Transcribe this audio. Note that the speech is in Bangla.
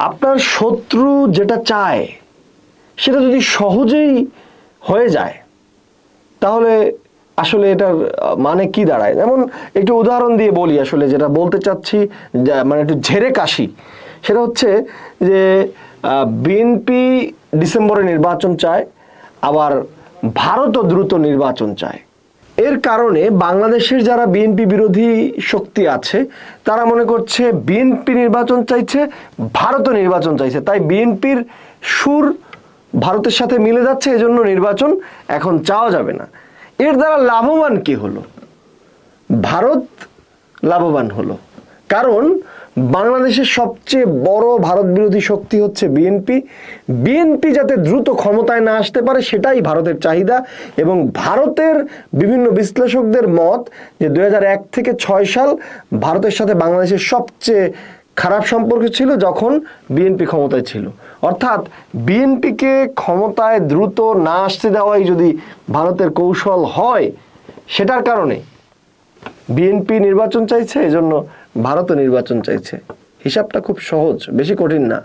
আপনার শত্রু যেটা চায় সেটা যদি সহজেই হয়ে যায় তাহলে আসলে এটার মানে কি দাঁড়ায়? যেমন একটু উদাহরণ দিয়ে বলি, আসলে যেটা বলতে চাচ্ছি মানে একটু ঝেড়ে কাশি, সেটা হচ্ছে যে বিএনপি ডিসেম্বরে নির্বাচন চায়, আবার ভারতও দ্রুত নির্বাচন চায়। এর কারণে বাংলাদেশের যারা বিএনপি বিরোধী শক্তি আছে তারা মনে করছে বিএনপি নির্বাচন চাইছে, ভারতও নির্বাচন চাইছে, তাই বিএনপির সুর ভারতের সাথে মিলে যাচ্ছে, এজন্য নির্বাচন এখন চাওয়া যাবে না। এর দ্বারা লাভবান কি হলো? ভারত লাভবান হলো, কারণ বাংলাদেশের সবচেয়ে বড় ভারত বিরোধী শক্তি হচ্ছে বিএনপি। বিএনপি যাতে দ্রুত ক্ষমতায় না আসতে পারে সেটাই ভারতের চাহিদা, এবং ভারতের বিভিন্ন বিশ্লেষকদের মত যে 2001 থেকে 6 সাল ভারতের সাথে বাংলাদেশের সবচেয়ে খারাপ সম্পর্ক ছিল যখন বিএনপি ক্ষমতায় ছিল। অর্থাৎ বিএনপিকে ক্ষমতায় দ্রুত না আসতে দেওয়াই যদি ভারতের কৌশল হয়, সেটার কারণে বিএনপি নির্বাচন চাইছে, এজন্য ভারতও নির্বাচন চাইছে। হিসাবটা খুব সহজ, বেশি কঠিন না।